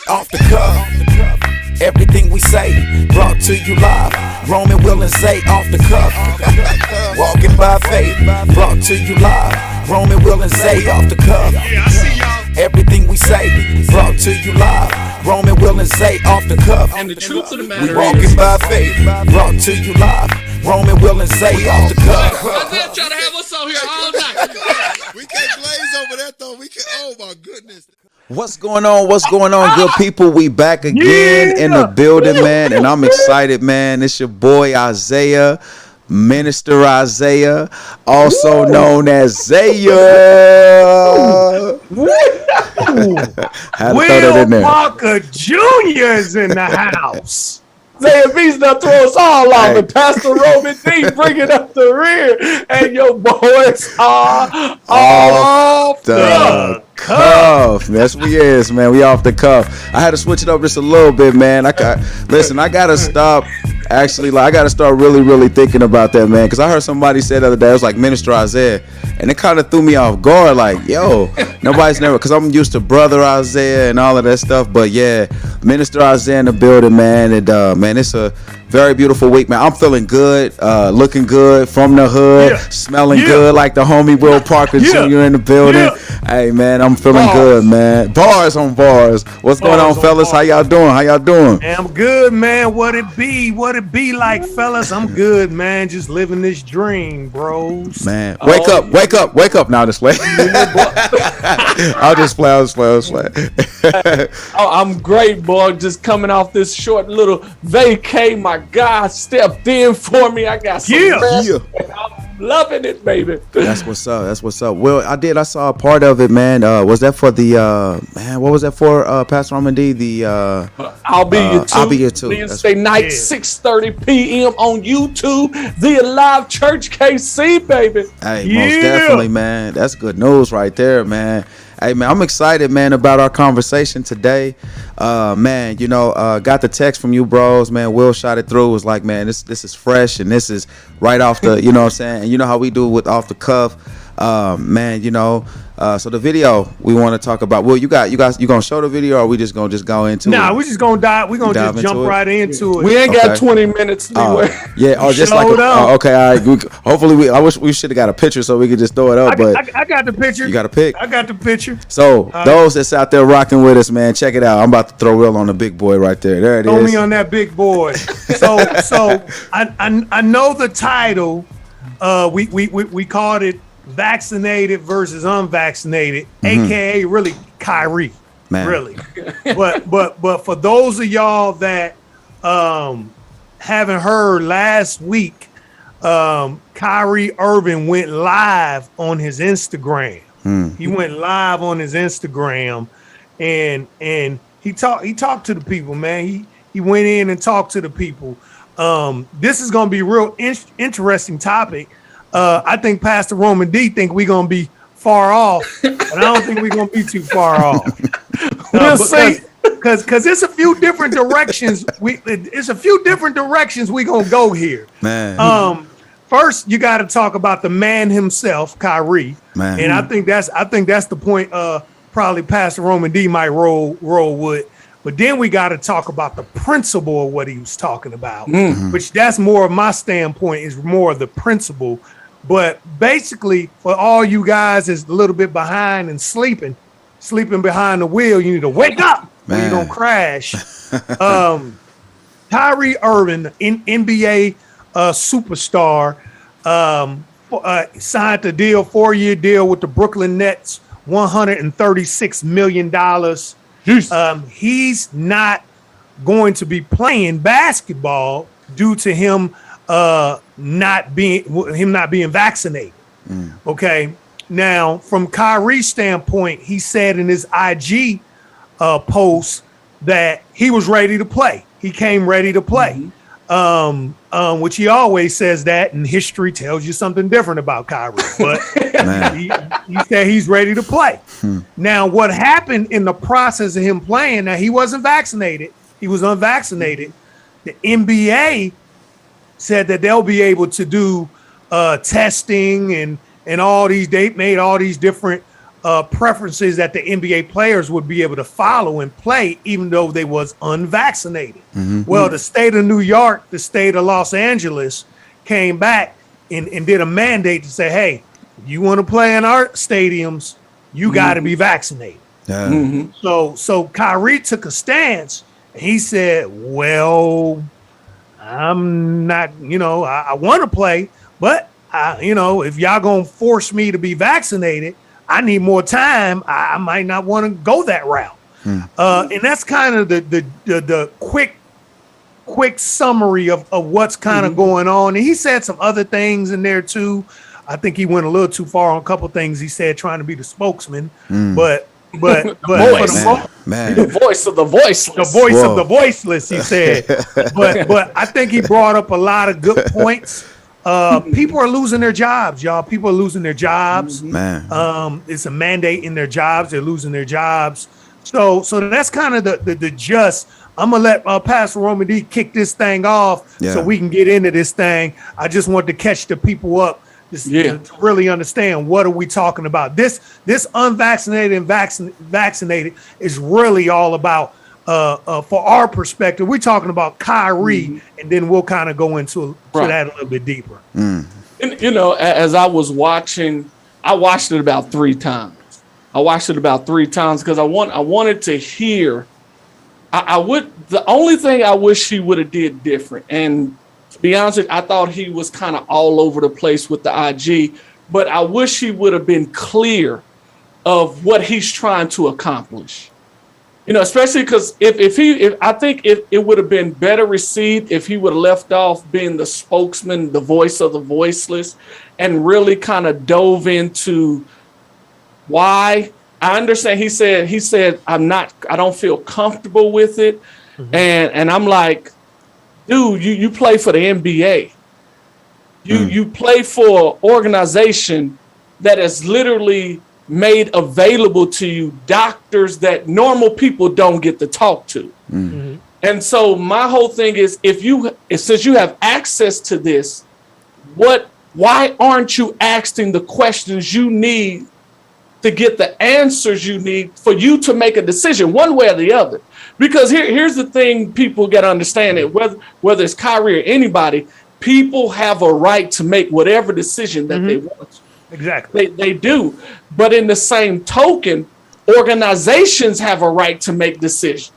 Off the cuff, everything we say brought to you live. Roman, Will, and Zay off the cuff. Walking by faith, brought to you live. Roman, Will, and Zay off the cuff. Yeah, I see y'all. Everything we say brought to you live. Roman, Will, and Zay off the cuff. And the truth of the We matter walking is, by faith, brought to you live. Roman, Will, and Zay off the cuff. Isaiah trying to have us on here all night. We can't glaze over that though. We can. Oh my goodness. What's going on? What's going on, good people? We back again in the building, man, and I'm excited, man. It's your boy Isaiah, Minister Isaiah, also known as Zaya. Had to throw that in there. Parker Jr. is in the house. Zaya V's done throw us all off, and Pastor Roman D bringing up the rear, and your boys are off the cuff. Yes, we is, man. We off the cuff. I had to switch it up just a little bit, man. I gotta stop. Actually, I gotta start really thinking about that, man. Because I heard somebody say the other day, it was like Minister Isaiah, and it kind of threw me off guard. Like, yo, nobody's never, because I'm used to Brother Isaiah and all of that stuff. But yeah, Minister Isaiah in the building, man. And man, it's a very beautiful week, man. I'm feeling good, looking good from the hood, smelling good like the homie Will Parker Jr. in the building. Hey, man, I'm feeling good, man. Bars on bars. What's going on, fellas? How y'all doing? I'm good, man. What it be like, fellas? I'm good, man. Just living this dream, bros. Man, wake up now. This way. I'll just play. I'm great, boy. Just coming off this short little vacay. My God stepped in for me. I got some rest, and I'm loving it, baby. That's what's up. Well, I saw a part of it, man. Was that for the man? What was that for, Pastor Roman D? The I'll be your two. Wednesday Wednesday night, 6:30 p.m. on YouTube. The Alive Church KC, baby. Hey, most definitely, man. That's good news right there, man. Hey, man, I'm excited, man, about our conversation today. Man, got the text from you bros, man. Will shot it through. It was like, man, this is fresh, and this is right off the, you know what I'm saying? And you know how we do with off the cuff. Man, so the video we want to talk about. Well, you gonna show the video, or we just gonna go into it? Nah, we just gonna dive. We gonna just jump right into it. We ain't got 20 minutes anyway. Just like okay. All right. Hopefully, I wish we should have got a picture so we could just throw it up. I got the picture. You got a pic? I got the picture. So those that's out there rocking with us, man, check it out. I'm about to throw Will on the big boy right there. There it is. Throw me on that big boy. So I know the title. We called it Vaccinated versus Unvaccinated, aka really Kyrie, man. Really. but for those of y'all that haven't heard, last week Kyrie Irving went live on his Instagram. He went live on his Instagram, and he talked to the people, man. He went in and talked to the people. This is gonna be a real interesting topic. I think Pastor Roman D think we're gonna be far off, but I don't think we're gonna be too far off. We'll see. Because it's a few different directions. It's a few different directions we gonna go here. Man. First, you got to talk about the man himself, Kyrie, man. And I think that's the point. Probably Pastor Roman D might roll with. But then we got to talk about the principle of what he was talking about, which that's more of my standpoint, is more of the principle. But basically, for all you guys is a little bit behind and sleeping behind the wheel, you need to wake up, or you're going to crash. Kyrie Irving, NBA superstar, signed a 4-year deal with the Brooklyn Nets, $136 million. He's not going to be playing basketball due to him not being vaccinated. Okay. Now, from Kyrie's standpoint, he said in his IG post that he was ready to play. He came ready to play. Which he always says that, and history tells you something different about Kyrie. But he said he's ready to play. Now, what happened in the process of him playing, now he wasn't vaccinated. He was unvaccinated. The NBA said that they'll be able to do testing and all these, they made all these different preferences that the NBA players would be able to follow and play, even though they was unvaccinated. Well, the state of New York, the state of Los Angeles came back and did a mandate to say, hey, you want to play in our stadiums, you got to be vaccinated. So Kyrie took a stance. And he said, well, I'm not, I want to play, but if y'all going to force me to be vaccinated, I need more time. I might not want to go that route. And that's kind of the quick summary of what's kind of going on. And he said some other things in there too. I think he went a little too far on a couple things he said, trying to be the spokesman, but the voice of the voiceless. The voice of the voiceless, he said. but I think he brought up a lot of good points. People are losing their jobs, y'all. People are losing their jobs. Man. It's a mandate in their jobs. They're losing their jobs. So that's kind of the just. I'm gonna let Pastor Roman D kick this thing off so we can get into this thing. I just want to catch the people up. To really understand what are we talking about. This unvaccinated and vaccinated is really all about for our perspective. We're talking about Kyrie, and then we'll kind of go into that a little bit deeper. And, as I was watching, I watched it about 3 times. Because I wanted to hear. The only thing I wish he would have did different, and to be honest with you, I thought he was kind of all over the place with the IG, but I wish he would have been clear of what he's trying to accomplish. Especially because I think it would have been better received if he would have left off being the spokesman, the voice of the voiceless, and really kind of dove into why. I understand he said I don't feel comfortable with it. And I'm like, dude, you play for the NBA. You play for an organization that has literally made available to you doctors that normal people don't get to talk to. And so my whole thing is, since you have access to this, why aren't you asking the questions you need to get the answers you need for you to make a decision one way or the other? Because here's the thing people got to understand, it whether it's Kyrie or anybody, people have a right to make whatever decision that they want to. Exactly. They do. But in the same token, organizations have a right to make decisions.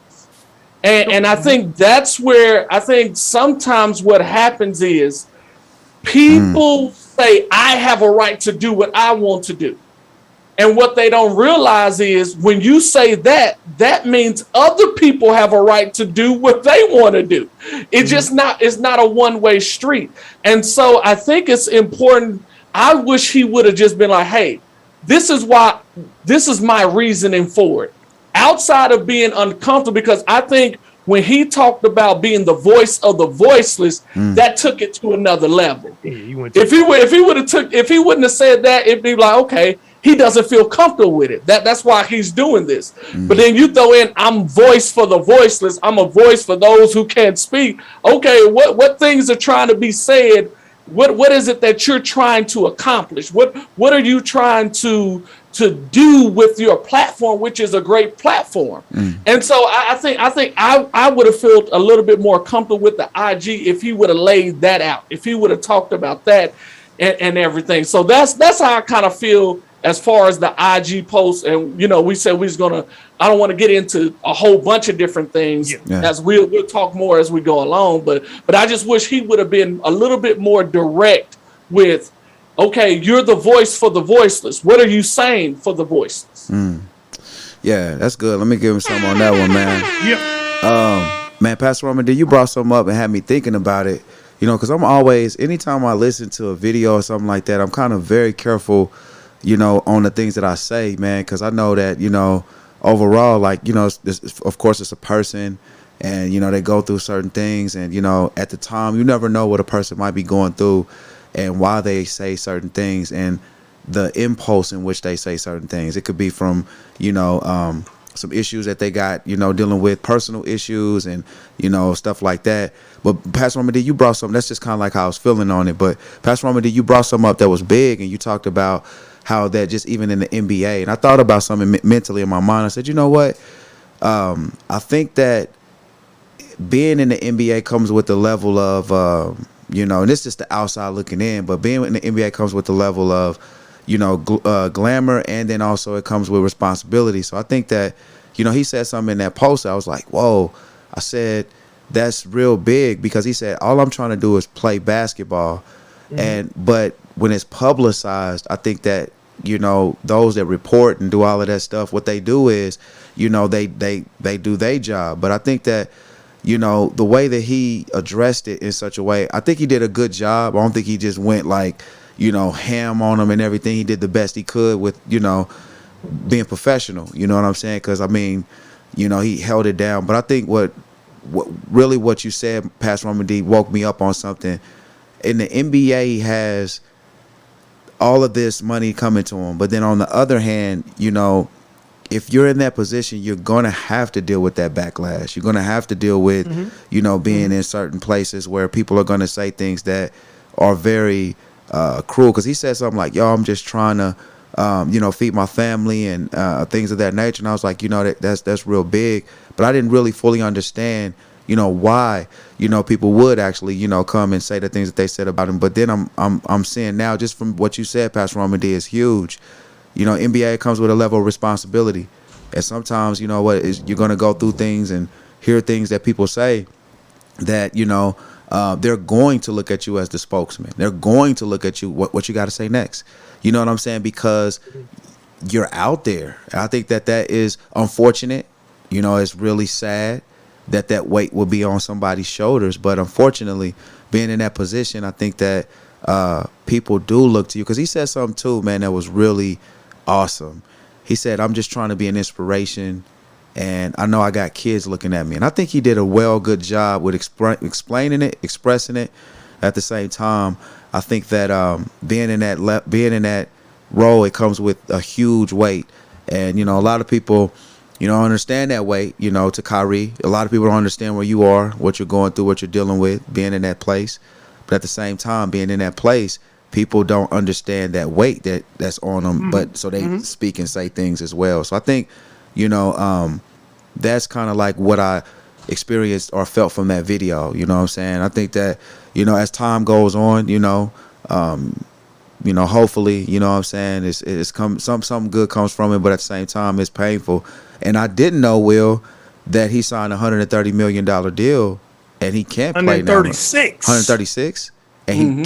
And I think that's where I think sometimes what happens is people say, I have a right to do what I want to do. And what they don't realize is when you say that, that means other people have a right to do what they want to do. It's not a one-way street. And so I think it's important. I wish he would have just been like, hey, this is my reasoning for it. Outside of being uncomfortable, because I think when he talked about being the voice of the voiceless, that took it to another level. If he wouldn't have said that, it'd be like, okay, he doesn't feel comfortable with it. That's why he's doing this. But then you throw in, I'm voice for the voiceless. I'm a voice for those who can't speak. Okay, what things are trying to be said? What is it that you're trying to accomplish? What are you trying to do with your platform, which is a great platform? And so I think I would have felt a little bit more comfortable with the IG if he would have laid that out, if he would have talked about that and everything. So that's how I kind of feel as far as the IG post. And we said we was gonna. I don't want to get into a whole bunch of different things as we'll talk more as we go along. But I just wish he would have been a little bit more direct with, okay, you're the voice for the voiceless. What are you saying for the voiceless? Yeah, that's good. Let me give him some on that one, man. Man, Pastor Roman, you brought something up and had me thinking about it. Because I'm always, anytime I listen to a video or something like that, I'm kind of very careful, on the things that I say, man, because I know that, overall, like, of course, it's a person and, they go through certain things. And, at the time, you never know what a person might be going through and why they say certain things and the impulse in which they say certain things. It could be from, some issues that they got, dealing with personal issues and, stuff like that. But Pastor Romedy, you brought something. That's just kind of like how I was feeling on it. But Pastor Romedy, you brought something up that was big, and you talked about how that just even in the NBA. And I thought about something mentally in my mind. I said, you know what? I think that being in the NBA comes with the level of, and this is just the outside looking in, but being in the NBA comes with the level of, glamour, and then also it comes with responsibility. So I think that, he said something in that post. I was like, whoa. I said, that's real big, because he said, all I'm trying to do is play basketball. But when it's publicized, I think that, those that report and do all of that stuff, what they do is, they do their job. But I think that, the way that he addressed it in such a way, I think he did a good job. I don't think he just went like, ham on them and everything. He did the best he could with, being professional. You know what I'm saying? Because, he held it down. But I think what you said, Pastor Romedy, woke me up on something. In the NBA, he has all of this money coming to him. But then on the other hand, if you're in that position, you're going to have to deal with that backlash. You're going to have to deal with, being in certain places where people are going to say things that are very cruel. Because he said something like, yo, I'm just trying to, feed my family and things of that nature. And I was like, that's real big. But I didn't really fully understand, why, people would actually, come and say the things that they said about him. But then I'm seeing now, just from what you said, Pastor Romedy, is huge. NBA comes with a level of responsibility. And sometimes, you're going to go through things and hear things that people say that, they're going to look at you as the spokesman. They're going to look at you, what you got to say next. You know what I'm saying? Because you're out there. I think that is unfortunate. It's really sad that weight will be on somebody's shoulders. But unfortunately, being in that position, I think that people do look to you. Because he said something too, man, that was really awesome. He said, I'm just trying to be an inspiration, and I know I got kids looking at me. And I think he did a good job with explaining it, expressing it. At the same time, I think that being in that role, it comes with a huge weight. And, a lot of people, don't understand that weight, to Kyrie. A lot of people don't understand where you are, what you're going through, what you're dealing with, being in that place. But at the same time, being in that place, people don't understand that weight that's on them. But so they speak and say things as well. So I think, that's kind of like what I experienced or felt from that video. You know what I'm saying? I think that, as time goes on, hopefully, what I'm saying, it's something good comes from it, but at the same time, it's painful. And I didn't know, Will, that he signed a $130 million deal, and he can't play now. 136. And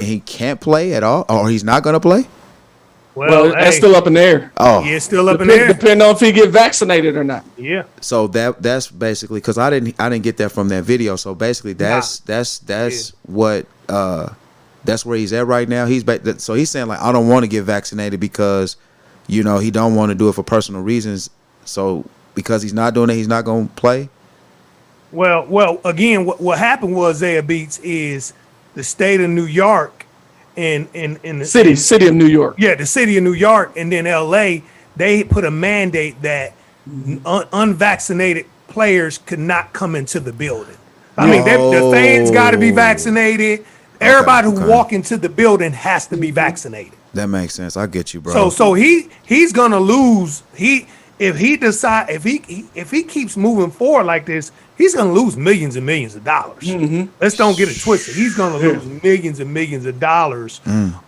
he can't play at all, or he's not going to play. Well, that's still up in the air. Oh, yeah, it's still up in the air. Depending on if he get vaccinated or not. Yeah. So that's basically, because I didn't get that from that video. So basically, that's what that's where he's at right now. So he's saying, like, I don't want to get vaccinated because, he don't want to do it for personal reasons. So because he's not doing it, he's not going to play. Well, again, what happened was, Zaya Beats, is the state of New York and the city of New York. Yeah, the city of New York, and then LA, they put a mandate that unvaccinated players could not come into the building. I mean, the fans got to be vaccinated. Everybody who walk into the building has to be vaccinated. That makes sense. I get you, bro. So he's gonna lose. If he keeps moving forward like this, he's gonna lose millions and millions of dollars. Let's don't get it twisted. He's gonna lose millions and millions of dollars.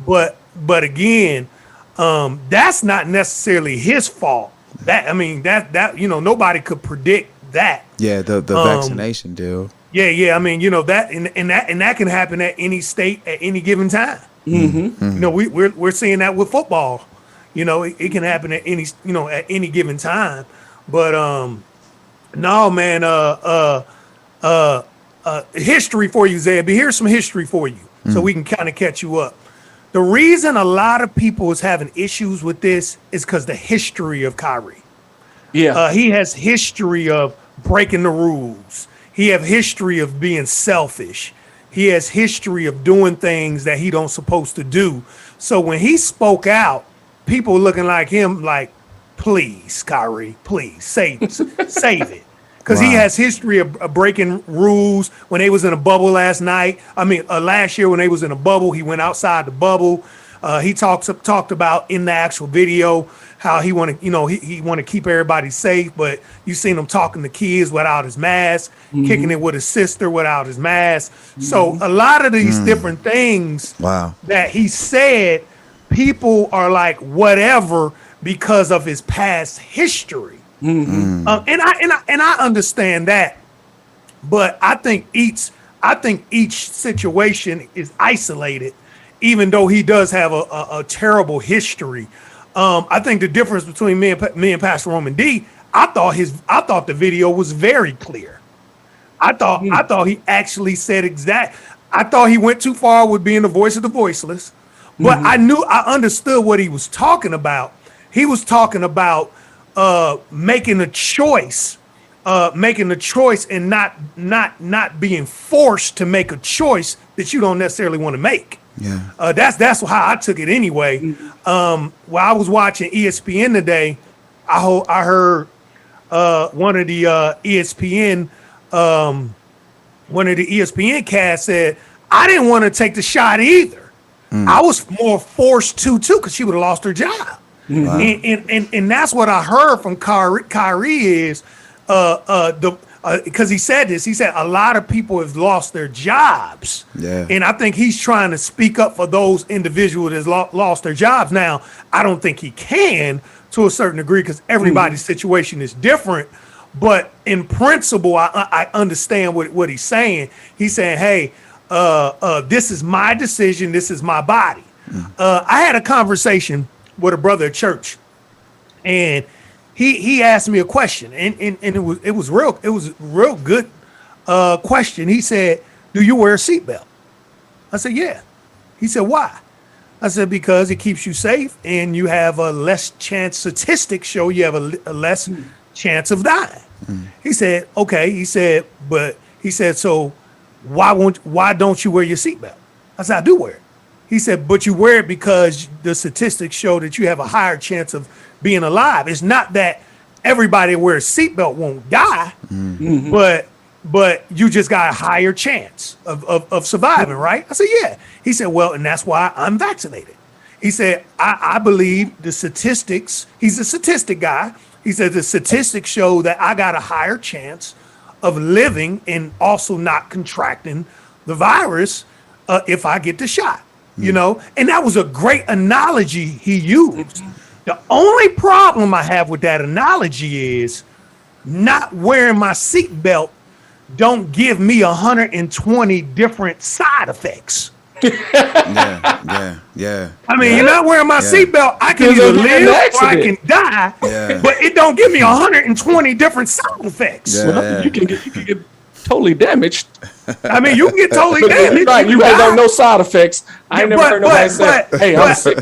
But again, that's not necessarily his fault. That nobody could predict that. Yeah, the vaccination deal. Yeah. I mean, that and that can happen at any state at any given time. We're seeing that with football. It can happen at any given time. But no, man. History for you, Zeb. Here's some history for you, so we can kind of catch you up. The reason a lot of people is having issues with this is because the history of Kyrie. Yeah, he has history of breaking the rules. He have history of being selfish. He has history of doing things that he don't supposed to do. So when he spoke out, people looking like him, like, please, Kyrie, please save it. Because he has history of breaking rules. When they was in a bubble last year when they was in a bubble, he went outside the bubble. He talked about in the actual video how he want to keep everybody safe, but you seen him talking to kids without his mask, kicking it with his sister without his mask. So a lot of these different things that he said, people are like whatever because of his past history. And I understand that, but I think each situation is isolated, even though he does have a terrible history. I think the difference between me and Pastor Roman D, I thought the video was very clear. I thought he actually said I thought he went too far with being the voice of the voiceless, but I understood what he was talking about. He was talking about making a choice and not being forced to make a choice that you don't necessarily want to make. Yeah. That's how I took it anyway. While I was watching ESPN today, I heard one of the ESPN cast said, I didn't want to take the shot either. I was more forced to too, because she would have lost her job. Wow. And that's what I heard from Kyrie is because he said this. He said a lot of people have lost their jobs. Yeah. And I think he's trying to speak up for those individuals that lost their jobs. Now, I don't think he can to a certain degree because everybody's situation is different. But in principle, I understand what he's saying. He's saying, hey, this is my decision. This is my body. I had a conversation with a brother at church, and he asked me a question, and it was real good question. He said, "Do you wear a seatbelt?" I said, "Yeah." He said, "Why?" I said, "Because it keeps you safe, and you have a less chance. Statistics show you have a less chance of dying." He said, "Okay." He said, "So why don't you wear your seatbelt?" I said, "I do wear it." He said, "But you wear it because the statistics show that you have a higher chance of being alive. It's not that everybody who wears a seatbelt won't die, but you just got a higher chance of surviving, right?" I said, "Yeah." He said, "Well, and that's why I'm vaccinated." He said, I believe the statistics, he's a statistic guy. He said, the statistics show that I got a higher chance of living and also not contracting the virus if I get the shot. And that was a great analogy he used. The only problem I have with that analogy is not wearing my seatbelt don't give me 120 different side effects. Yeah. I mean, you're not wearing my seatbelt. I can either live or I can die, but it don't give me 120 different side effects. You can get totally damaged. I mean, you can get totally damaged. Right, you guys don't know side effects. I ain't never heard nobody say, "Hey, I'm sick."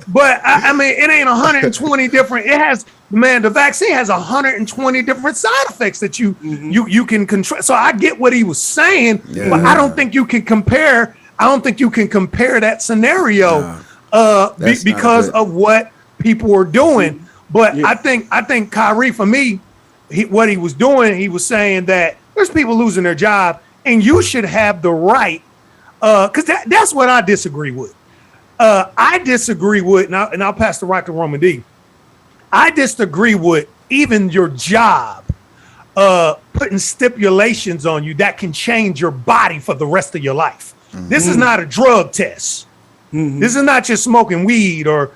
But I mean, it ain't 120 different. It has, man, the vaccine has 120 different side effects that you can control. So I get what he was saying, but I don't think you can compare. I don't think you can compare that scenario because of what people are doing. But I think Kyrie, for me, what he was doing, he was saying that there's people losing their job, and you should have the right, because that's what I disagree with. I disagree with, and I'll pass the right to Roman D. I disagree with even your job putting stipulations on you that can change your body for the rest of your life. This is not a drug test. This is not just smoking weed or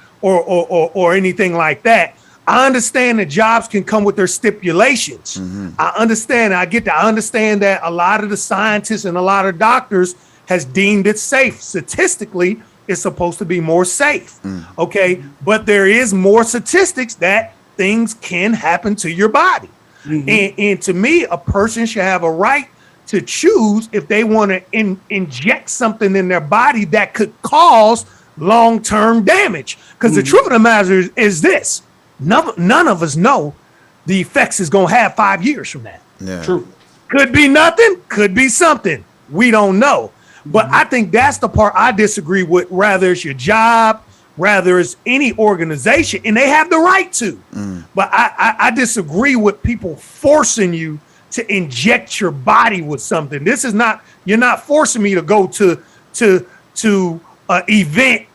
anything like that. I understand that jobs can come with their stipulations. I understand. I get that. I understand that a lot of the scientists and a lot of doctors has deemed it safe. Statistically, it's supposed to be more safe. Okay. But there is more statistics that things can happen to your body. And to me, a person should have a right to choose if they want to inject something in their body that could cause long-term damage. Because the truth of the matter is this. None of us know the effects is going to have 5 years from that. Yeah. True. Could be nothing, could be something. We don't know. But I think that's the part I disagree with. Rather it's your job, rather it's any organization, and they have the right to. But I disagree with people forcing you to inject your body with something. This is not, you're not forcing me to go to an event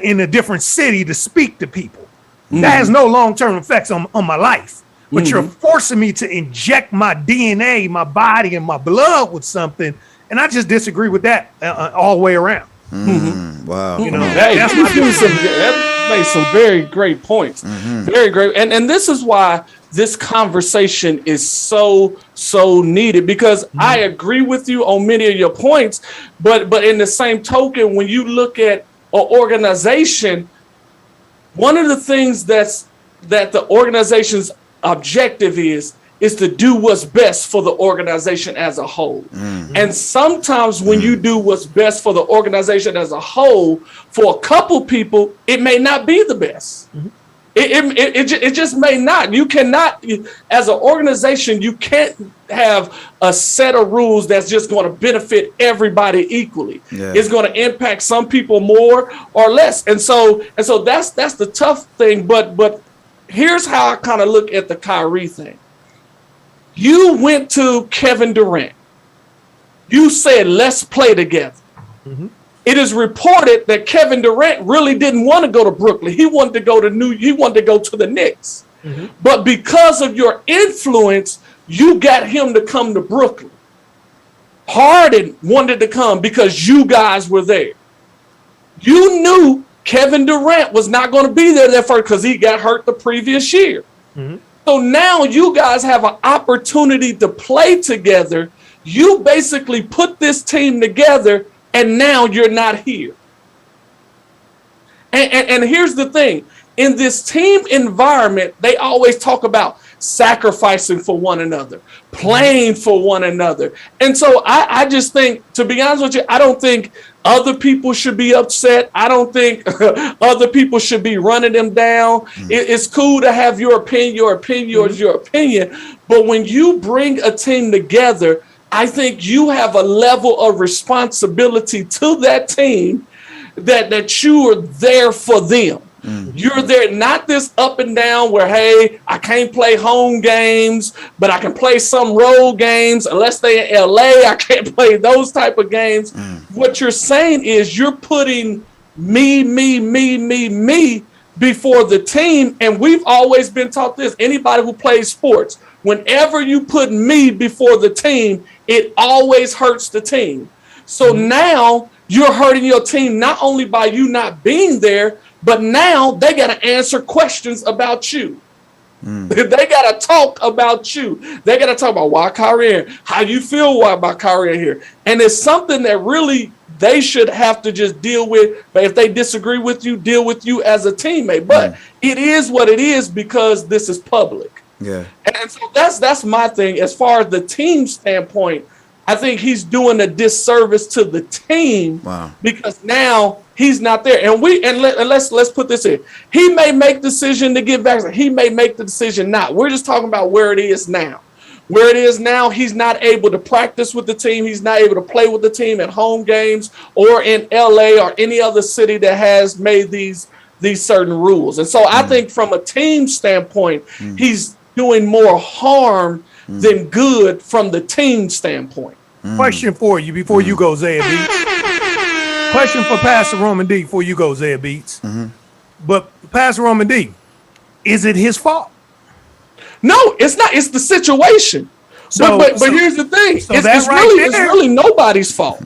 in a different city to speak to people. That has no long-term effects on my life. But you're forcing me to inject my DNA, my body, and my blood with something, and I just disagree with that all the way around. Wow. You know, Hey, that's you my that made some very great points. Very great. And this is why this conversation is so needed, because I agree with you on many of your points, but in the same token, when you look at an organization, one of the things that the organization's objective is to do what's best for the organization as a whole. And sometimes when you do what's best for the organization as a whole, for a couple people, it may not be the best. It just may not. You cannot, as an organization, you can't have a set of rules that's just going to benefit everybody equally. Yeah. It's going to impact some people more or less. And so that's the tough thing. But here's how I kind of look at the Kyrie thing. You went to Kevin Durant. You said, let's play together. It is reported that Kevin Durant really didn't want to go to Brooklyn. He wanted to go to the Knicks. But because of your influence, you got him to come to Brooklyn. Harden wanted to come because you guys were there. You knew Kevin Durant was not going to be there first because he got hurt the previous year. So now you guys have an opportunity to play together. You basically put this team together, and now you're not here. And here's the thing. In this team environment, they always talk about sacrificing for one another, playing for one another. And so I just think, to be honest with you, I don't think other people should be upset. I don't think other people should be running them down. It's cool to have your opinion. Your opinion is your opinion. But when you bring a team together, I think you have a level of responsibility to that team that you are there for them. You're there, not this up and down where, hey, I can't play home games, but I can play some road games. Unless they're in LA, I can't play those type of games. What you're saying is you're putting me before the team. And we've always been taught this. Anybody who plays sports, whenever you put me before the team, it always hurts the team. So now you're hurting your team not only by you not being there, but now they got to answer questions about you. They got to talk about you. They got to talk about why Kyrie, how you feel about Kyrie here. And it's something that really they should have to just deal with. But if they disagree with you, deal with you as a teammate. But it is what it is because this is public. Yeah. And so that's my thing. As far as the team standpoint, I think he's doing a disservice to the team because now he's not there. And let's put this in. He may make the decision to get vaccinated. He may make the decision not. We're just talking about where it is now. Where it is now, he's not able to practice with the team. He's not able to play with the team at home games or in LA or any other city that has made these certain rules. And so I think from a team standpoint, he's doing more harm than good from the team standpoint. Question for you before you go, Zaya Beats. Question for Pastor Roman D before you go, Zaya Beats. But Pastor Roman D, is it his fault? No, it's not. It's the situation. So, but here's the thing. So It's really nobody's fault.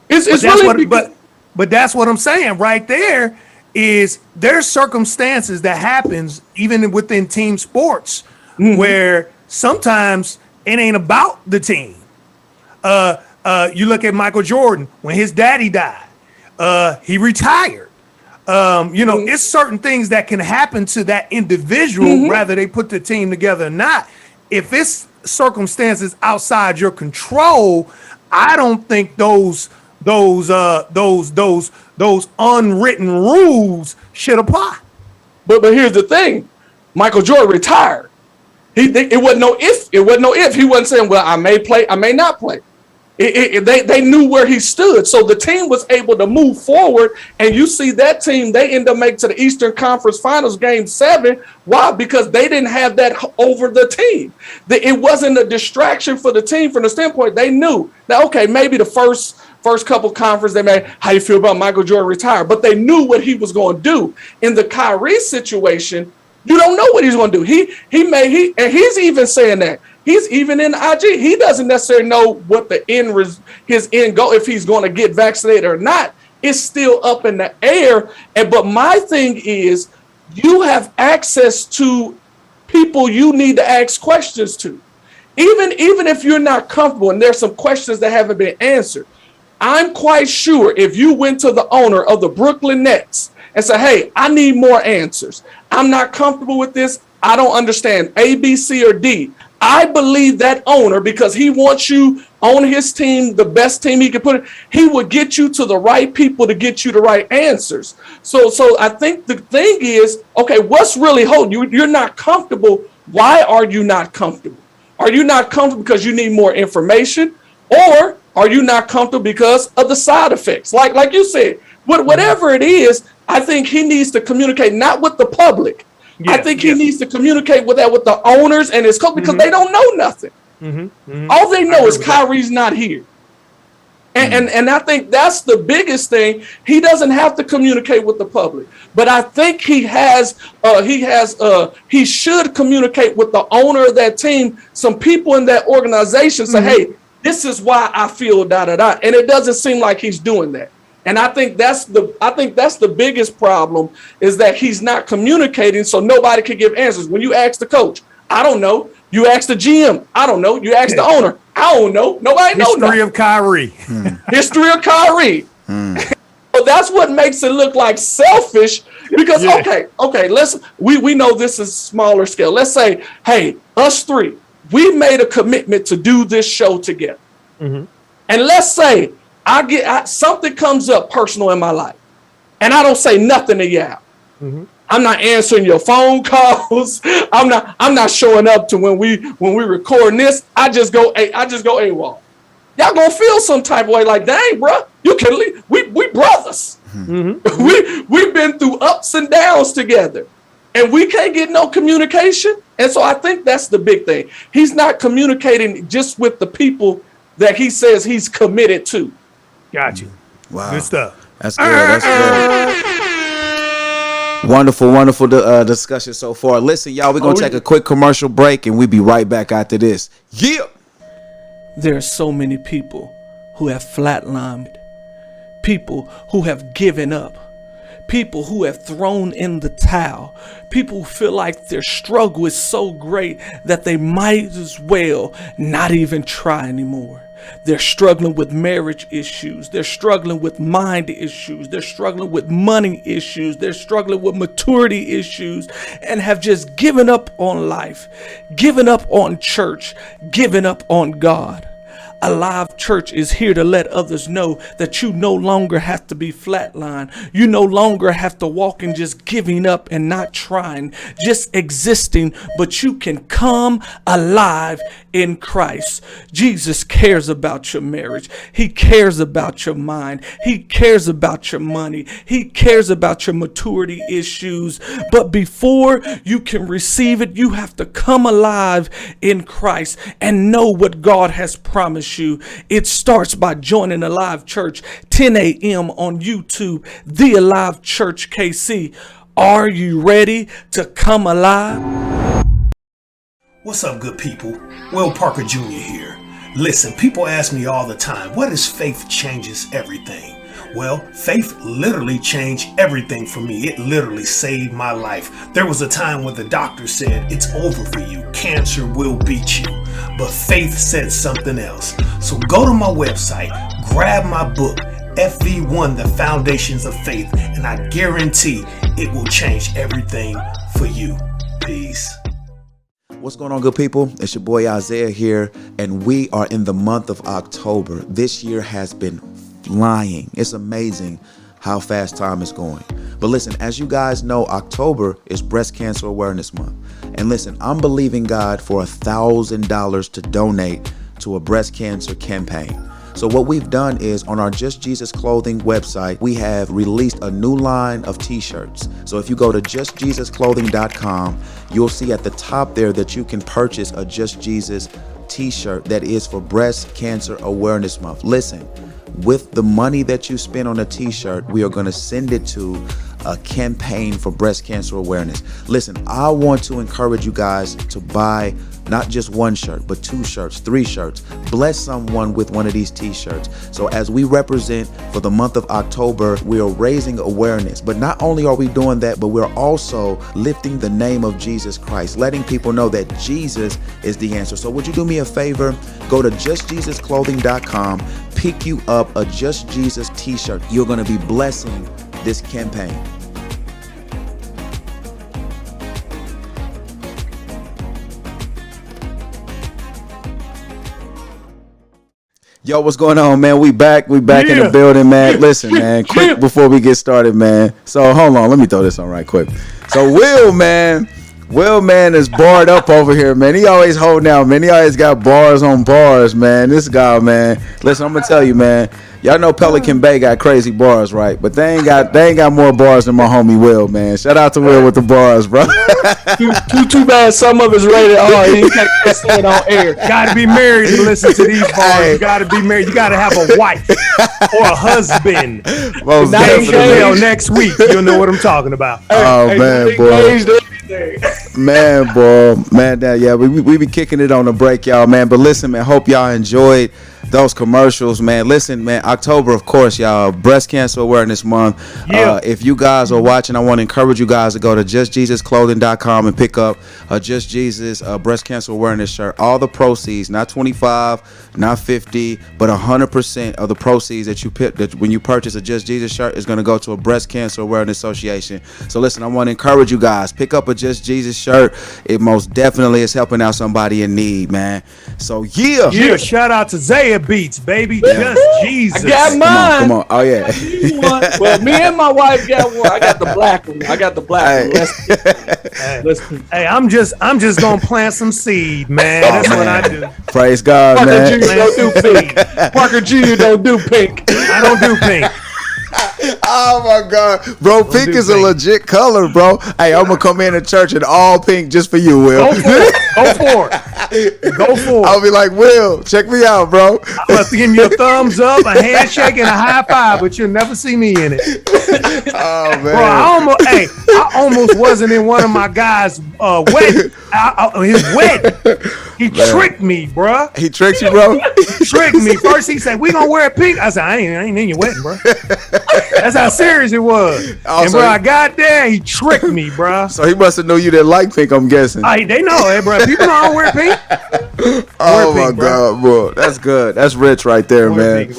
But that's what I'm saying right there is there's circumstances that happens even within team sports where sometimes it ain't about the team. You look at Michael Jordan when his daddy died, he retired. It's certain things that can happen to that individual, whether they put the team together or not. If it's circumstances outside your control, I don't think those unwritten rules should apply. But here's the thing: Michael Jordan retired. It wasn't no if. It wasn't no if. He wasn't saying, "Well, I may play, I may not play." They knew where he stood. So the team was able to move forward. And you see that team, they end up making to the Eastern Conference Finals Game 7. Why? Because they didn't have that over the team. It wasn't a distraction for the team from the standpoint they knew. Now, okay, maybe the first couple conference, they made, how you feel about Michael Jordan retired? But they knew what he was going to do. In the Kyrie situation, you don't know what he's going to do. And he's even saying that. He's even in IG. He doesn't necessarily know what his end goal, if he's going to get vaccinated or not. It's still up in the air. But my thing is, you have access to people you need to ask questions to. Even if you're not comfortable and there's some questions that haven't been answered, I'm quite sure if you went to the owner of the Brooklyn Nets and said, hey, I need more answers. I'm not comfortable with this. I don't understand A, B, C, or D. I believe that owner, because he wants you on his team, the best team he can put it, he would get you to the right people to get you the right answers. So I think the thing is, okay, what's really holding you? You're not comfortable. Why are you not comfortable? Are you not comfortable because you need more information? Or are you not comfortable because of the side effects? Like you said, whatever it is, I think he needs to communicate, not with the public. I think he needs to communicate with the owners and his coach, because they don't know nothing. All they know is Kyrie's not here. And I think that's the biggest thing. He doesn't have to communicate with the public, but I think he should communicate with the owner of that team, some people in that organization, say, hey, this is why I feel da-da-da. And it doesn't seem like he's doing that. And I think that's the biggest problem, is that he's not communicating, so nobody can give answers. When you ask the coach, I don't know. You ask the GM, I don't know. You ask the owner, I don't know. Nobody knows. History of Kyrie. History of Kyrie. So that's what makes it look like selfish. Because okay, we know this is smaller scale. Let's say, hey, us three, we made a commitment to do this show together. And let's say something comes up personal in my life, and I don't say nothing to y'all. I'm not answering your phone calls. I'm not showing up to when we recording this. I just go AWOL. Y'all gonna feel some type of way, like, dang, bro, you can leave. We brothers. We've been through ups and downs together, and we can't get no communication. And so I think that's the big thing. He's not communicating just with the people that he says he's committed to. Got you. Wow. Good stuff. That's good. That's good. Wonderful discussion so far. Listen, y'all, we're going to take a quick commercial break, and we'll be right back after this. Yeah. There are so many people who have flatlined, people who have given up, people who have thrown in the towel, people who feel like their struggle is so great that they might as well not even try anymore. They're struggling with marriage issues. They're struggling with mind issues. They're struggling with money issues. They're struggling with maturity issues, and have just given up on life, given up on church, given up on God. Alive Church is here to let others know that you no longer have to be flatline. You no longer have to walk in just giving up and not trying, just existing, but you can come alive in Christ. Jesus cares about your marriage. He cares about your mind. He cares about your money. He cares about your maturity issues. But before you can receive it, you have to come alive in Christ and know what God has promised you. It starts by joining Alive Church, 10 a.m. on YouTube, The Alive Church KC. Are you ready to come alive? What's up, good people? Will Parker Jr. here. Listen, people ask me all the time, what is faith changes everything? Well, faith literally changed everything for me. It literally saved my life. There was a time when the doctor said, it's over for you. Cancer will beat you. But faith said something else. So go to my website, grab my book, FV1, The Foundations of Faith, and I guarantee it will change everything for you. Peace. What's going on, good people? It's your boy Isaiah here, and we are in the month of October. This year has been flying. It's amazing how fast time is going. But listen, as you guys know, October is Breast Cancer Awareness Month. And listen, I'm believing God for $1,000 to donate to a breast cancer campaign. So what we've done is on our Just Jesus Clothing website, we have released a new line of t-shirts. So if you go to justjesusclothing.com, you'll see at the top there that you can purchase a Just Jesus t-shirt that is for Breast Cancer Awareness Month. Listen, with the money that you spend on a t-shirt, we are going to send it to a campaign for breast cancer awareness. Listen, I want to encourage you guys to buy not just one shirt, but 2 shirts, 3 shirts. Bless someone with one of these t-shirts. So as we represent for the month of October, we are raising awareness. But not only are we doing that, but we're also lifting the name of Jesus Christ, letting people know that Jesus is the answer. So would you do me a favor? Go to justjesusclothing.com, pick you up a Just Jesus t-shirt. You're going to be blessing this campaign. Yo, what's going on, man? We back in the building, man. Listen, man, quick before we get started, man. So hold on, let me throw this on right quick. So Will, man is barred up over here, man. He always holding out, man. He always got bars on bars, man. This guy, man. Listen, I'm gonna tell you, man. Y'all know Pelican Bay got crazy bars, right? But they ain't got more bars than my homie Will, man. Shout out to Will with the bars, bro. Too bad some of it's rated R. He can't say it on air. Gotta be married to listen to these bars. You gotta be married. You gotta have a wife or a husband. Most Definitely next week. You'll know what I'm talking about. Man, boy. Yeah, we be kicking it on the break, y'all, man. But listen, man, hope y'all enjoyed those commercials, man. Listen, man, October, of course, y'all, Breast Cancer Awareness Month. Yeah. If you guys are watching, I want to encourage you guys to go to justjesusclothing.com and pick up a Just Jesus Breast Cancer Awareness shirt. All the proceeds, not 25, not 50, but 100% of the proceeds that you pick, that when you purchase a Just Jesus shirt, is going to go to a Breast Cancer Awareness Association. So listen, I want to encourage you guys, pick up a Just Jesus shirt. It most definitely is helping out somebody in need, man. So yeah, shout out to Zaya Beats, baby. Just Jesus. I got mine. Come on. Oh yeah. Well, me and my wife got one. I got the black one. Hey, I'm just gonna plant some seed, man. That's what I do. Praise God, man. Parker Jr. don't do pink. I don't do pink. Oh my God, bro! Pink is a legit color, bro. Hey, I'm gonna come in to church in all pink just for you, Will. Go for it. I'll be like, Will, check me out, bro. I'm gonna give you a thumbs up, a handshake, and a high five, but you'll never see me in it. Oh man, bro! I almost wasn't in one of my guys' wedding. His wedding. He tricked me, bro. He tricked you, bro. He tricked me. First he said, "We gonna wear pink." I said, "I ain't in your wedding, bro." That's how serious it was. And bro, I got there, he tricked me, bro. So he must have known you didn't like pink, I'm guessing. They know, bro. People don't wear pink. Oh my God, bro. That's good. That's rich right there, man. Pink,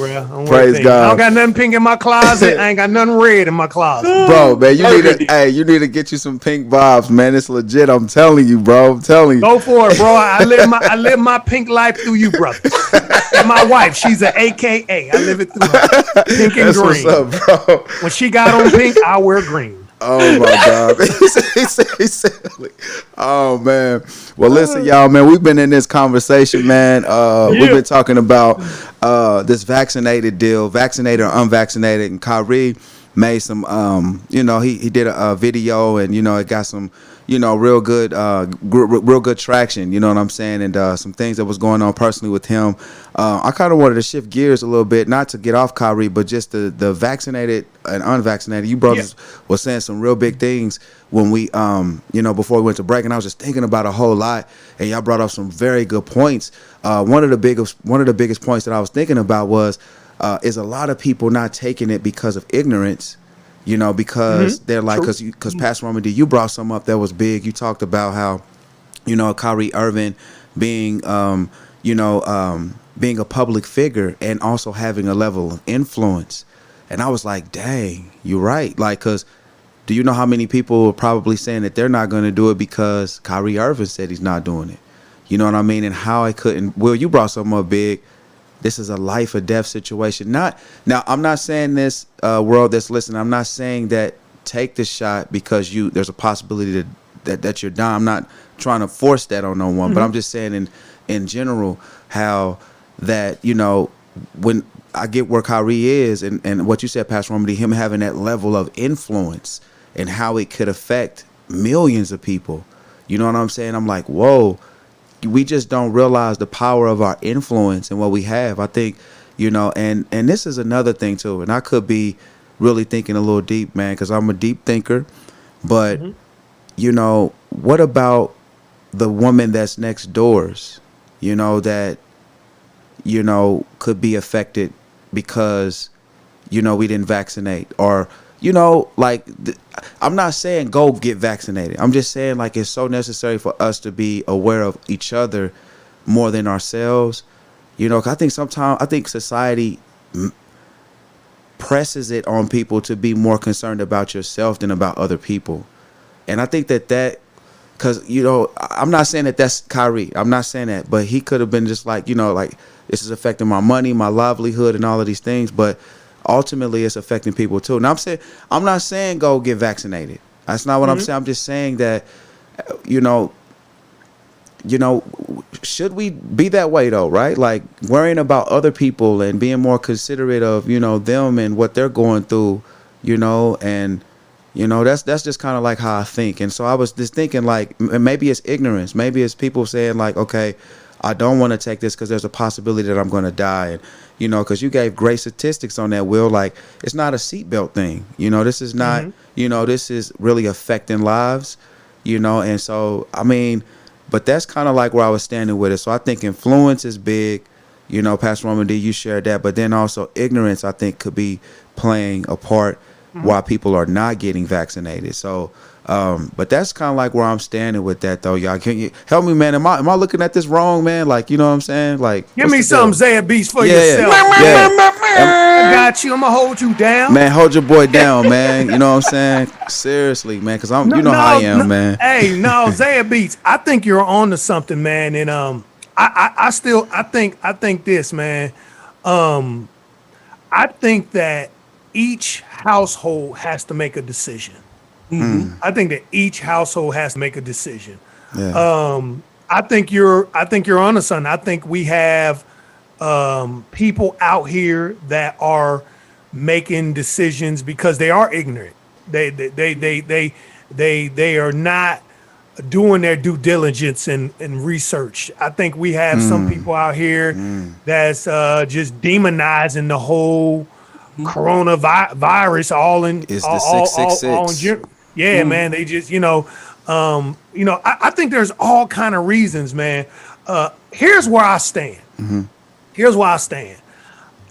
Praise God. I don't got nothing pink in my closet. I ain't got nothing red in my closet. Bro, man, you need to get you some pink vibes, man. It's legit. I'm telling you, bro. I'm telling you. Go for it, bro. I live my pink life through you, brother. And my wife, she's an AKA. I live it through her. Pink and That's green. What's up, bro? When she got on pink, I wear green. Oh my God. Oh man. Well, listen, y'all, man, we've been in this conversation, man. We've been talking about this vaccinated deal, vaccinated or unvaccinated, and Kyrie made some he did a video, and it got some real good traction, you know what I'm saying, and some things that was going on personally with him. I kind of wanted to shift gears a little bit, not to get off Kyrie, but just the vaccinated and unvaccinated. You brothers was saying some real big things when we before we went to break, and I was just thinking about a whole lot, and y'all brought up some very good points. One of the biggest points that I was thinking about was is a lot of people not taking it because of ignorance. Because they're like, because Pastor Roman D, you brought some up that was big. You talked about how, Kyrie Irving being, being a public figure and also having a level of influence. And I was like, dang, you're right. Like, because do you know how many people are probably saying that they're not going to do it because Kyrie Irving said he's not doing it? You know what I mean? And how I couldn't. Will, you brought something up big. This is a life or death situation. Now, I'm not saying this, world that's listening, I'm not saying that take the shot because there's a possibility that you're dying. I'm not trying to force that on no one, but I'm just saying in general how that, when I get where Kyrie is, and what you said, Pastor Romedy, him having that level of influence and how it could affect millions of people. You know what I'm saying? I'm like, whoa, we just don't realize the power of our influence and what we have. I think, and this is another thing too, and I could be really thinking a little deep, man, because I'm a deep thinker. But what about the woman that's next doors? That could be affected because we didn't vaccinate, or I'm not saying go get vaccinated. I'm just saying like it's so necessary for us to be aware of each other more than ourselves. 'Cause I think society presses it on people to be more concerned about yourself than about other people. And I think that because I'm not saying that that's Kyrie. I'm not saying that, but he could have been just like like this is affecting my money, my livelihood, and all of these things. But ultimately, it's affecting people too. And I'm not saying go get vaccinated. That's not what I'm saying. I'm just saying that should we be that way though, right? Like worrying about other people and being more considerate of them and what they're going through, and that's just kind of like how I think. And so I was just thinking like maybe it's ignorance, maybe it's people saying like, okay, I don't want to take this because there's a possibility that I'm going to die. And because you gave great statistics on that, Will. Like it's not a seatbelt thing. This is not. This is really affecting lives. And so I mean. But that's kind of like where I was standing with it. So I think influence is big. Pastor Romedy, you shared that. But then also ignorance, I think, could be playing a part why people are not getting vaccinated. So, but that's kind of like where I'm standing with that, though, y'all. Can you help me, man? Am I looking at this wrong, man? Like, you know what I'm saying? Like, give me some Zaya beats for yourself. Yeah. I got you. I'm gonna hold you down. Man, hold your boy down, man. You know what I'm saying? Seriously, man, because how I am, man. Hey, no, Zaya beats. I think you're on to something, man. And I think this, man. I think that each household has to make a decision. I think that each household has to make a decision. Yeah. I think you're on to something. I think we have people out here that are making decisions because they are ignorant. They are not doing their due diligence and research. I think we have some people out here that's just demonizing the whole coronavirus all in It's all, the 666. all in general. Yeah, man. They just I think there's all kind of reasons, man. Here's where I stand. Here's where I stand.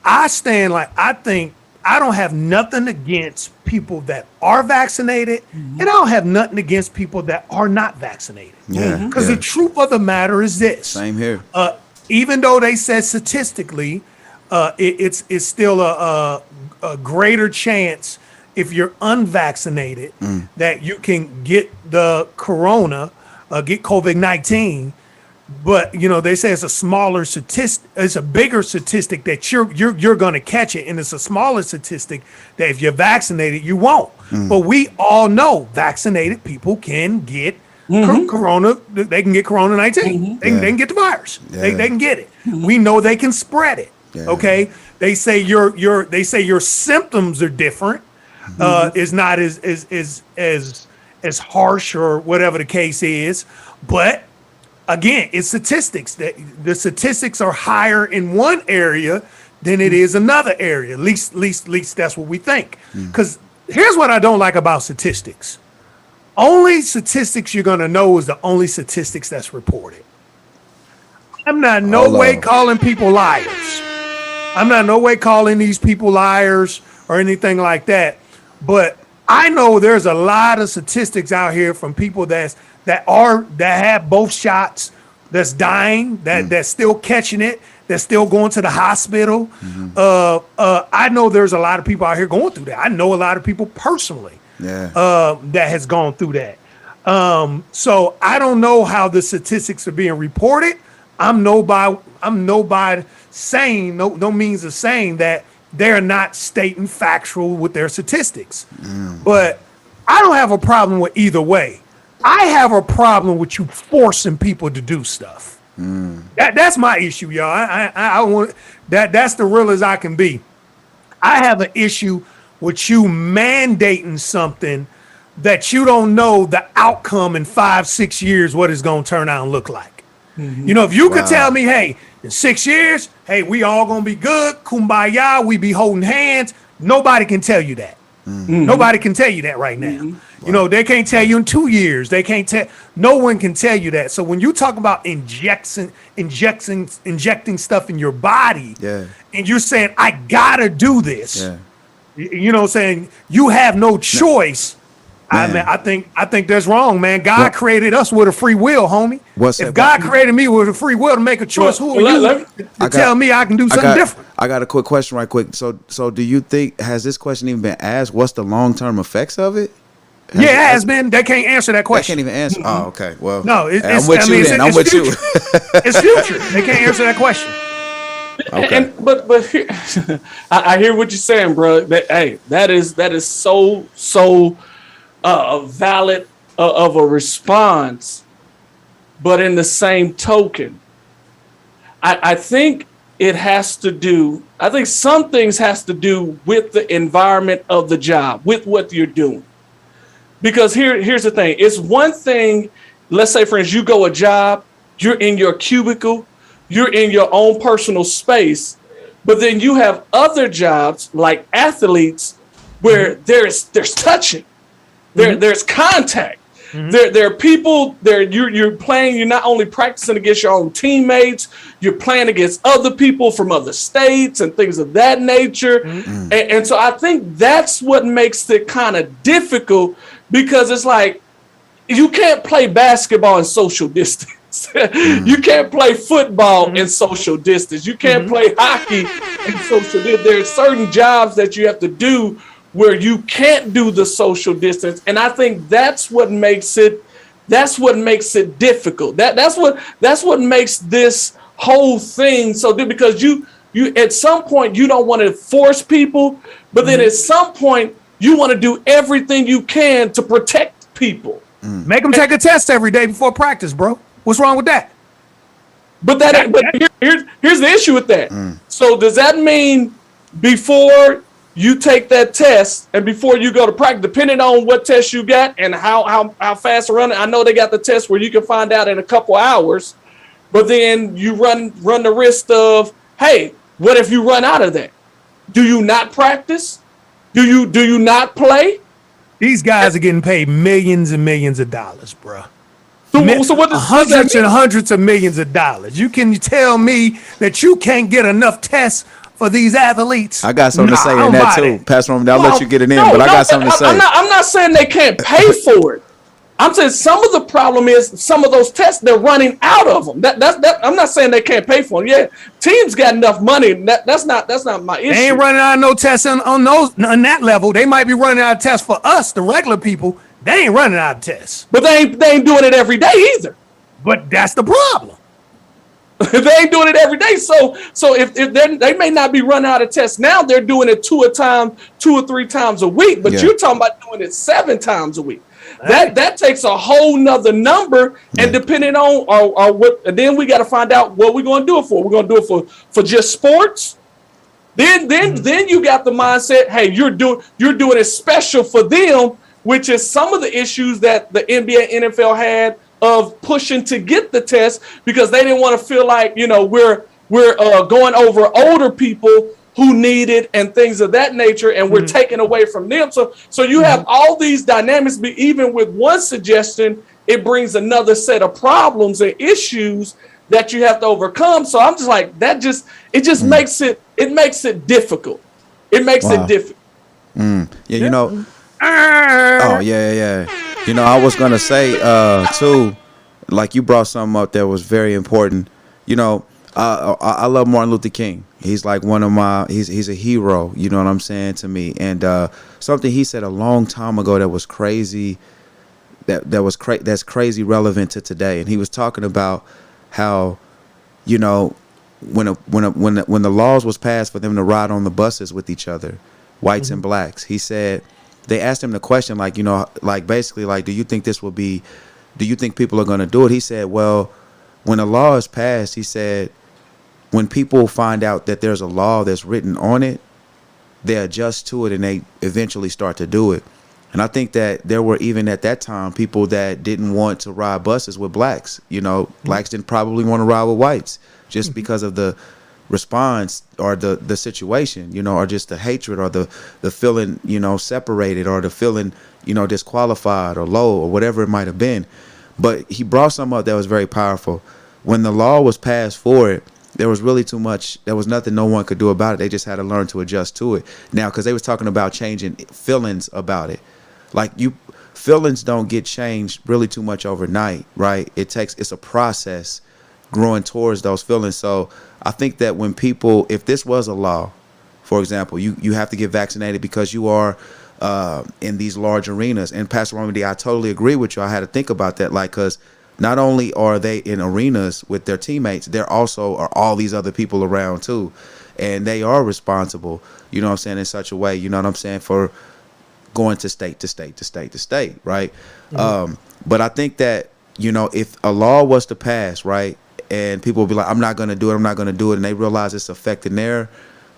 I stand like I think I don't have nothing against people that are vaccinated, and I don't have nothing against people that are not vaccinated. Yeah. Because the truth of the matter is this. Same here. Even though they said statistically, it's still a greater chance if you're unvaccinated that you can get the corona, get COVID-19. But they say it's a smaller statistic. It's a bigger statistic that you're going to catch it, and it's a smaller statistic that if you're vaccinated, you won't. But we all know vaccinated people can get corona. They can get corona-19. They can get the virus. They can get it. We know they can spread it. Yeah. Okay. They say your symptoms are different. Is not as harsh or whatever the case is, but. Again, it's statistics. That the statistics are higher in one area than it is another area. At least that's what we think. Because here's what I don't like about statistics. Only statistics you're gonna know is the only statistics that's reported. I'm not no way calling people liars. I'm not no way calling these people liars or anything like that. But I know there's a lot of statistics out here from people that have both shots, that's dying, that's still catching it, that's still going to the hospital. I know there's a lot of people out here going through that. I know a lot of people personally that has gone through that. So I don't know how the statistics are being reported. I'm no means of saying that they're not stating factual with their statistics. But I don't have a problem with either way. I have a problem with you forcing people to do stuff. That's my issue, y'all. I want that. That's the real as I can be. I have an issue with you mandating something that you don't know the outcome in 5-6 years, what it's going to turn out and look like. You know, if you could tell me, hey, in 6 years, hey, we all going to be good, kumbaya, we be holding hands. Nobody can tell you that. Nobody can tell you that right now. You know, they can't tell you in 2 years. They can't tell. No one can tell you that. So when you talk about injecting stuff in your body, and you're saying, I gotta do this, you know what I'm saying? You have no choice. I think that's wrong, man. God created us with a free will, homie. If God created me with a free will to make a choice, who are you to tell me I can do something different? I got a quick question right quick. So do you think, has this question even been asked? What's the long-term effects of it? It has been. They can't answer that question. They can't even answer. Oh, okay. Well, no, I'm with you then. I'm with you. It's future. They can't answer that question. Okay. But here, I hear what you're saying, bro. That is so valid of a response. But in the same token, I think it has to do. I think some things has to do with the environment of the job, with what you're doing. Because here's the thing. It's one thing, let's say, for instance, you go a job, you're in your cubicle, you're in your own personal space, but then you have other jobs like athletes where there's touching, there's contact. There are people there. You're playing. You're not only practicing against your own teammates. You're playing against other people from other states and things of that nature. And so I think that's what makes it kind of difficult, because it's like you can't play basketball in social distance. You can't play football in social distance. You can't play hockey in social distance. There are certain jobs that you have to do where you can't do the social distance, and I think that's what makes it difficult. That's what makes this whole thing so difficult, because you at some point you don't want to force people, but then at some point you want to do everything you can to protect people. Make them take a test every day before practice, bro. What's wrong with that? But here's the issue with that. So does that mean before you take that test and before you go to practice, depending on what test you got and how fast they're running, I know they got the test where you can find out in a couple hours, but then you run the risk of, hey, what if you run out of that? Do you not practice? Do you not play? These guys are getting paid millions and millions of dollars, bro. So what does hundreds and hundreds of millions of dollars. You can tell me that you can't get enough tests for these athletes? I got something to say in that too. Pastor Roman, I'll let you get it in, but I got something to say. I'm not saying they can't pay for it. I'm saying some of the problem is some of those tests, they're running out of them. I'm not saying they can't pay for them. Yeah, teams got enough money. That's not my issue. They ain't running out of no tests on that level. They might be running out of tests for us, the regular people. They ain't running out of tests. But they ain't doing it every day either. But that's the problem. They ain't doing it every day. So if they may not be running out of tests now, they're doing it 2 or 3 times a week. But you're talking about doing it 7 times a week. That takes a whole nother number, and depending on or what, and then we got to find out what we're going to do it for. We're going to do it for just sports. Then you got the mindset, hey, you're doing it special for them, which is some of the issues that the NBA, NFL had of pushing to get the test, because they didn't want to feel like, we're going over older people who need it and things of that nature, and we're taking away from them. So you have all these dynamics, but even with one suggestion, it brings another set of problems and issues that you have to overcome. So I'm just like, it just makes it difficult. It makes it difficult. Yeah, oh yeah. I was gonna say too, like you brought something up that was very important. I love Martin Luther King. He's like one of my, he's a hero, you know what I'm saying, to me. And something he said a long time ago that was crazy, that's crazy relevant to today. And he was talking about how, when the laws was passed for them to ride on the buses with each other, whites and blacks, he said, they asked him the question, basically, do you think people are going to do it? He said, well, when a law is passed, he said, when people find out that there's a law that's written on it, they adjust to it and they eventually start to do it. And I think that there were, even at that time, people that didn't want to ride buses with blacks. You know, blacks didn't probably want to ride with whites just because of the response or the situation, you know, or just the hatred or the feeling, you know, separated, or the feeling, you know, disqualified or low or whatever it might have been. But he brought something up that was very powerful. When the law was passed for it, there was really too much. There was nothing no one could do about it. They just had to learn to adjust to it. Now, because they was talking about changing feelings about it. Like, feelings don't get changed really too much overnight, right? It's a process growing towards those feelings. So I think that when people, if this was a law, for example, you have to get vaccinated because you are in these large arenas. And Pastor Romedy, I totally agree with you. I had to think about that, like, because not only are they in arenas with their teammates, there also are all these other people around too. And they are responsible, you know what I'm saying, in such a way, you know what I'm saying, for going to state to state to state to state, right? But I think that, you know, if a law was to pass, right, and people will be like, I'm not going to do it, and they realize it's affecting their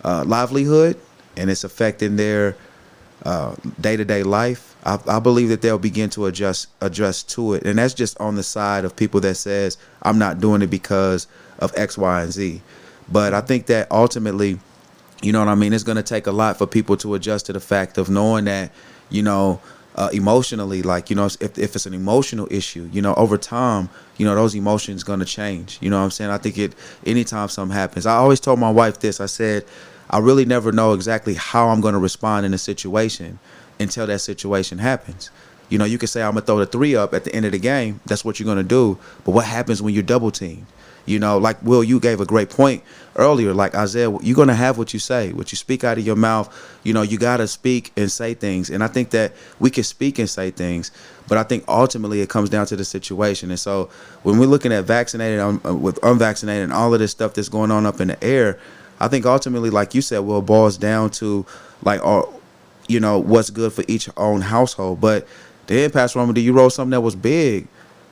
livelihood and it's affecting their day-to-day life, I believe that they'll begin to adjust to it. And that's just on the side of people that says, I'm not doing it because of X, Y, and Z. But I think that ultimately, you know what I mean, it's going to take a lot for people to adjust to the fact of knowing that, you know, emotionally, like, you know, if it's an emotional issue, you know, over time, you know, those emotions going to change. You know what I'm saying? I think anytime something happens, I always told my wife this, I said, I really never know exactly how I'm going to respond in a situation until that situation happens. You know, you can say, I'm going to throw the 3 up at the end of the game. That's what you're going to do. But what happens when you're double teamed? You know, like, Will, you gave a great point earlier. Like, Isaiah, you're going to have what you say, what you speak out of your mouth. You know, you got to speak and say things. And I think that we can speak and say things, but I think ultimately it comes down to the situation. And so when we're looking at vaccinated with unvaccinated and all of this stuff that's going on up in the air, I think ultimately, like you said, Will, it boils down to, like, you know, what's good for each own household. But then, Pastor Romedy, you wrote something that was big.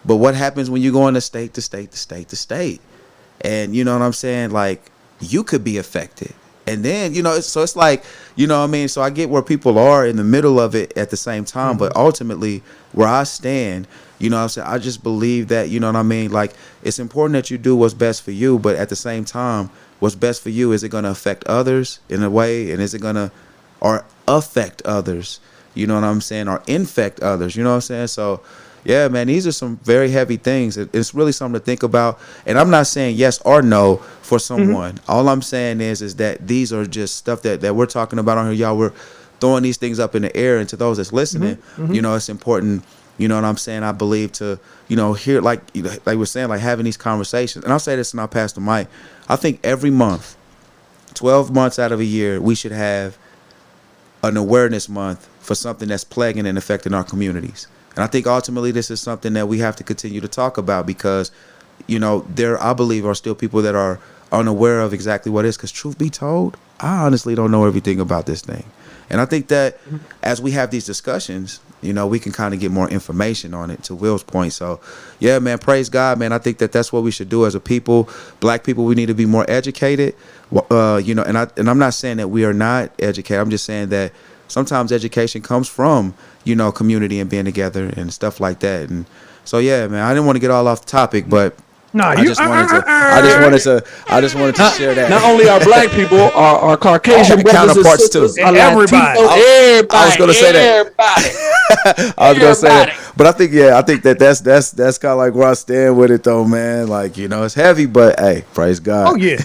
But what happens when you go into state to state to state to state? And you know what I'm saying? Like, you could be affected. And then, you know, it's like, you know what I mean? So I get where people are in the middle of it at the same time. But ultimately, where I stand, you know what I'm saying, I just believe that, you know what I mean? Like, it's important that you do what's best for you. But at the same time, what's best for you, is it going to affect others in a way? And is it going to, or affect others, you know what I'm saying, or infect others, you know what I'm saying? So yeah, man, these are some very heavy things. It's really something to think about. And I'm not saying yes or no for someone. All I'm saying is that these are just stuff that we're talking about on here, y'all. We're throwing these things up in the air, and to those that's listening, you know, it's important, you know what I'm saying, I believe, to, you know, hear, like we're saying, like, having these conversations. And I'll say this and I'll pass the mic. I think every month, 12 months out of a year, we should have an awareness month for something that's plaguing and affecting our communities. And I think ultimately this is something that we have to continue to talk about, because, you know, there, I believe, are still people that are unaware of exactly what it is. Because truth be told, I honestly don't know everything about this thing. And I think that as we have these discussions, you know, we can kind of get more information on it, to Will's point. So, yeah, man, praise God, man. I think that that's what we should do as a people. Black people, we need to be more educated. You know, and I'm not saying that we are not educated. I'm just saying that sometimes education comes from, you know, community and being together and stuff like that. And so, yeah, man, I didn't want to get all off the topic, but I just wanted to share that. Not only are black people, our Caucasian brothers and counterparts sisters, too. are Everybody. Latino, everybody. I was gonna say that. Everybody. I was gonna say that, but I think that's kind of like where I stand with it, though, man. Like, you know, it's heavy, but hey, praise God. Oh yeah.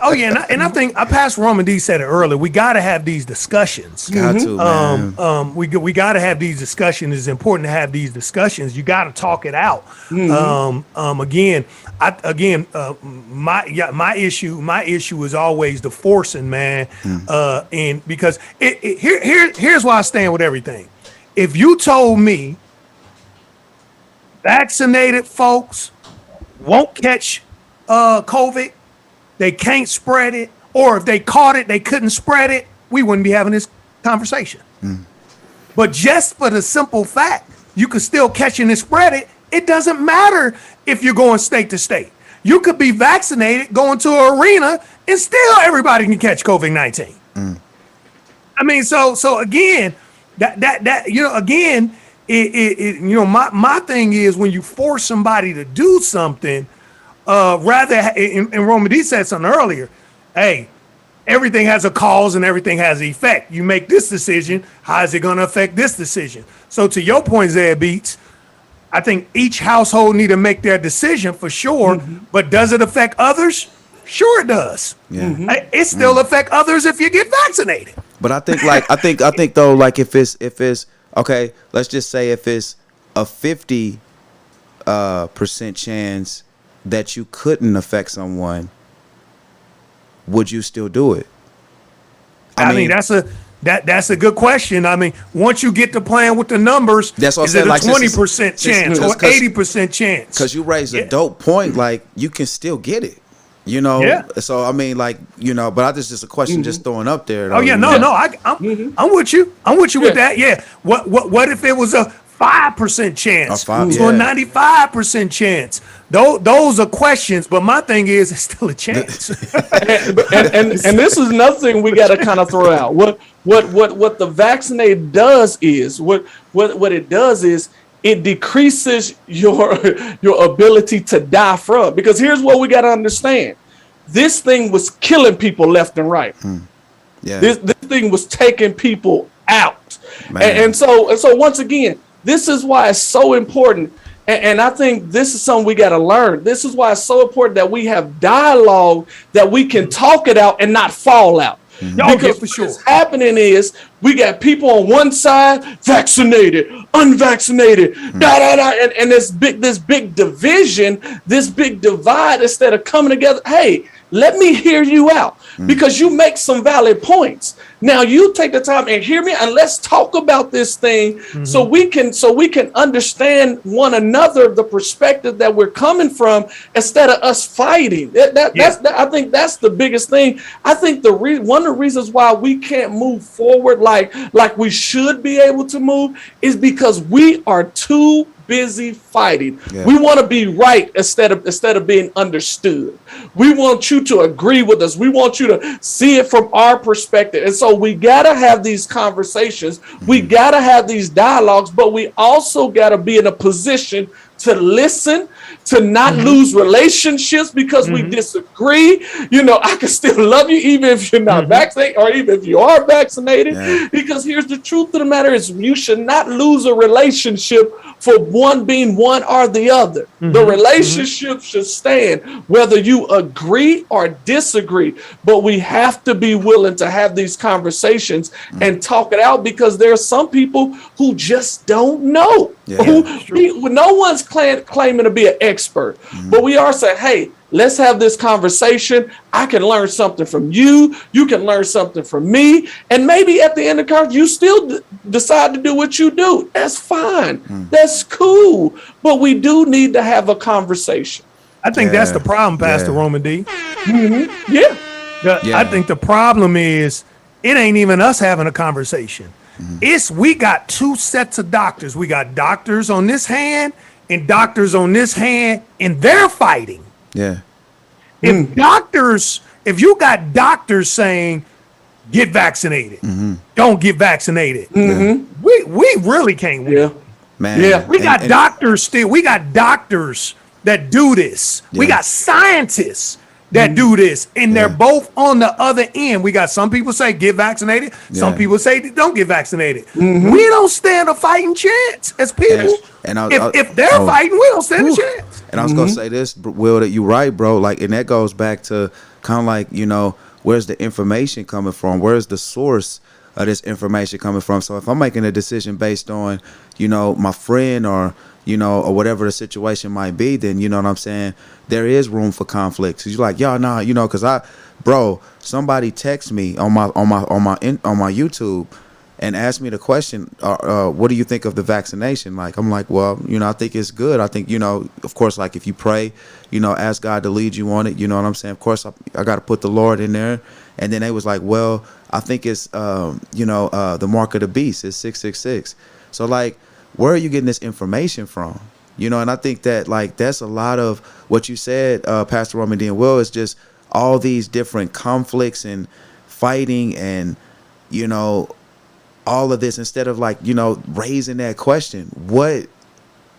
Oh yeah, and I think Pastor Romedy said it earlier. We got to have these discussions. Got to, man. We got to have these discussions. It's important to have these discussions. You got to talk it out. My issue is always the forcing, man. And because here's why I stand with everything. If you told me vaccinated folks won't catch COVID, they can't spread it, or if they caught it, they couldn't spread it, we wouldn't be having this conversation. But just for the simple fact you could still catch it and spread it, It doesn't matter if you're going state to state. You could be vaccinated, going to an arena, and still everybody can catch COVID-19. I mean, so again, that again, my thing is when you force somebody to do something, rather, and Roman D said something earlier, hey, everything has a cause and everything has an effect. You make this decision, how is it going to affect this decision? So to your point, Zed Beats, I think each household need to make their decision for sure, but does it affect others? Sure it does. Yeah. It still affect others if you get vaccinated. But I think I think though, like if it's okay, let's just say if it's a 50% chance that you couldn't affect someone, would you still do it? I mean that's a good question. I mean, once you get to playing with the numbers, that's what is I'm it a saying, 20% chance or 80% chance? Because you raised a dope point, like you can still get it. You know, so I mean, like, you know, but I just a question just throwing up there. Though, I'm with you. I'm with you with that. Yeah. What if it was a 5% chance or a 95% chance? Those are questions, but my thing is it's still a chance. and this is another thing we got to kind of throw out. What the vaccinated does is what it does is it decreases your ability to die from, because here's what we got to understand. This thing was killing people left and right. This thing was taking people out. And so once again, this is why it's so important. And I think this is something we got to learn. This is why it's so important that we have dialogue, that we can talk it out and not fall out. Because for sure, what's happening is we got people on one side, vaccinated, unvaccinated, and this big division, this big divide, instead of coming together. Hey, let me hear you out, because you make some valid points. Now you take the time and hear me, and let's talk about this thing so we can understand one another, the perspective that we're coming from, instead of us fighting. I think that's the biggest thing. I think one of the reasons why we can't move forward like we should be able to move is because we are too busy fighting. We want to be right instead of being understood. We want you to agree with us. We want you to see it from our perspective. And so we got to have these conversations. We got to have these dialogues, but we also got to be in a position to listen, to not lose relationships because we disagree. You know, I can still love you even if you're not vaccinated, or even if you are vaccinated, because here's the truth of the matter is you should not lose a relationship for one being one or the other. The relationship should stand whether you agree or disagree, but we have to be willing to have these conversations and talk it out, because there are some people who just don't know. No one's claiming to be an expert, but we are saying, hey, let's have this conversation. I can learn something from you. You can learn something from me. And maybe at the end of the conversation, you still decide to do what you do. That's fine. That's cool. But we do need to have a conversation. I think that's the problem, Pastor Roman D. I think the problem is it ain't even us having a conversation. We got two sets of doctors. We got doctors on this hand and doctors on this hand, and they're fighting. If you got doctors saying get vaccinated, don't get vaccinated, we really can't win. We got doctors still. We got doctors that do this. We got scientists that do this, and they're both on the other end. We got some people say get vaccinated, some people say don't get vaccinated. We don't stand a fighting chance as people. If they're fighting, we don't stand a chance. And I was gonna say this, Will, that you right, bro. Like, and that goes back to kind of like, you know, where's the information coming from? Where's the source of this information coming from? So if I'm making a decision based on, you know, my friend or, you know, or whatever the situation might be, then, you know what I'm saying, there is room for conflict. So you're like, yo, nah, you know, because somebody text me on my YouTube and asked me the question, what do you think of the vaccination? Like, I'm like, well, you know, I think it's good. I think, you know, of course, like if you pray, you know, ask God to lead you on it. You know what I'm saying? Of course, I got to put the Lord in there. And then they was like, well, I think it's, the mark of the beast is 666. So like, where are you getting this information from? And I think that like that's a lot of what you said, Pastor Roman D. and Will, is just all these different conflicts and fighting and all of this, instead of like raising that question,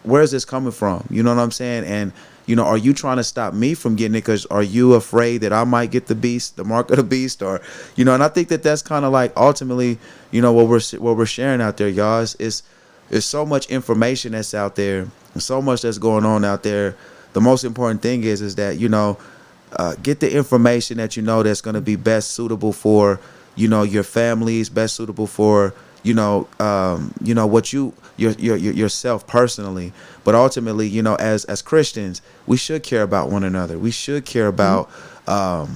where's this coming from? You know what I'm saying? And are you trying to stop me from getting it? Because are you afraid that I might get the mark of the beast? Or and I think that that's kind of like ultimately what we're sharing out there, y'all. Is so much information that's out there and so much that's going on out there. The most important thing is that get the information that that's going to be best suitable for your families, best suitable for what yourself personally. But ultimately, as Christians, we should care about one another. We should care about our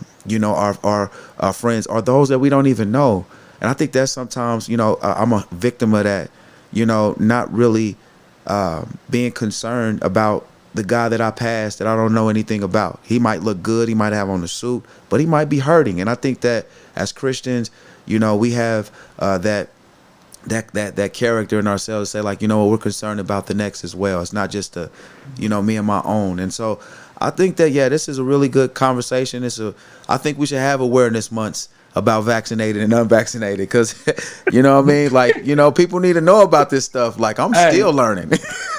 friends or those that we don't even know. And I think that sometimes I'm a victim of that, not really being concerned about the guy that I passed that I don't know anything about. He might look good, he might have on a suit, but he might be hurting. And I think that as Christians, we have that character in ourselves to say, like, we're concerned about the next as well. It's not just me and my own. And so I think that, this is a really good conversation. I think we should have awareness months about vaccinated and unvaccinated, because what I mean, like, people need to know about this stuff. Like, I'm still learning.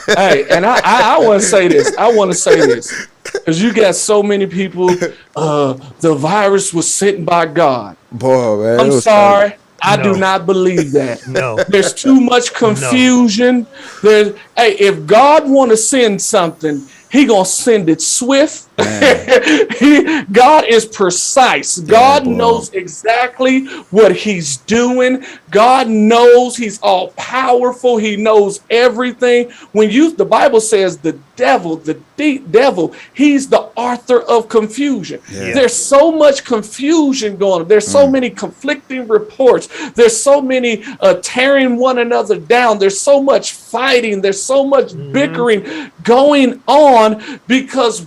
Hey, and I want to say this. Because you got so many people, the virus was sent by God. Boy, man. I'm sorry. I do not believe that. No. There's too much confusion. If God want to send something, he going to send it swift. God is precise. God knows exactly what he's doing. God knows he's all powerful. He knows everything. The Bible says the devil, he's the author of confusion. Yeah. There's so much confusion going on. There's so many conflicting reports. There's so many tearing one another down. There's so much fighting. There's so much bickering going on because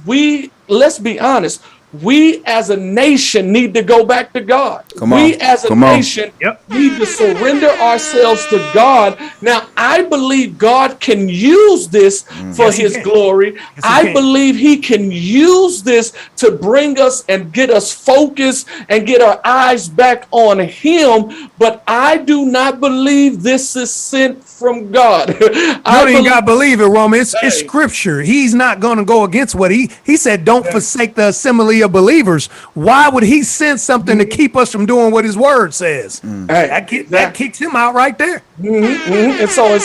let's be honest, we as a nation need to go back to God. We as a nation need to surrender ourselves to God. Now, I believe God can use this for his glory. I believe he can use this to bring us and get us focused and get our eyes back on him. But I do not believe this is sent from God. You don't even got to believe it, Roman. It's scripture. He's not going to go against what he said. Don't forsake the assembly of believers. Why would he send something to keep us from doing what his word says? That kicks him out right there. And so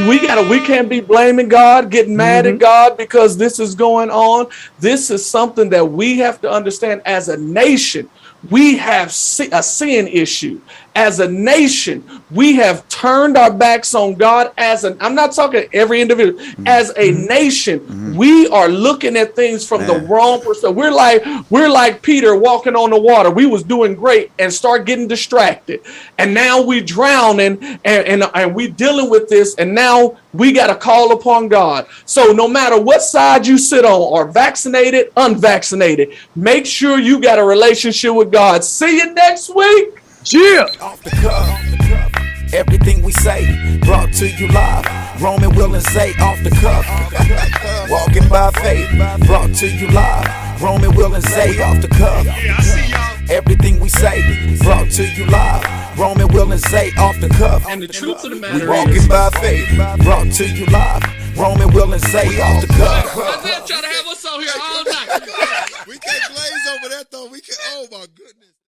we can't be blaming God, getting mad at God because this is going on. This is something that we have to understand as a nation. We have a sin issue. As a nation, we have turned our backs on God. I'm not talking every individual. As a nation, we are looking at things from the wrong perspective. We're like Peter walking on the water. We was doing great and start getting distracted. And now we drowning and we dealing with this. And now we got to call upon God. So no matter what side you sit on, or vaccinated, unvaccinated, make sure you got a relationship with God. See you next week. Yeah. Off the cuff, everything we say brought to you live. Roman, Will, and Zay off the cuff. Walking by faith, brought to you live. Roman, Will, and Zay off the cuff. Yeah, I see y'all. Everything we say brought to you live. Roman, Will, and Zay off the cuff. And the truth of the We matter walking is, by faith, brought to you live. Roman, Will, and Zay off the cuff. Isaiah trying to have us on here all night. We can't glaze over that though. Oh my goodness.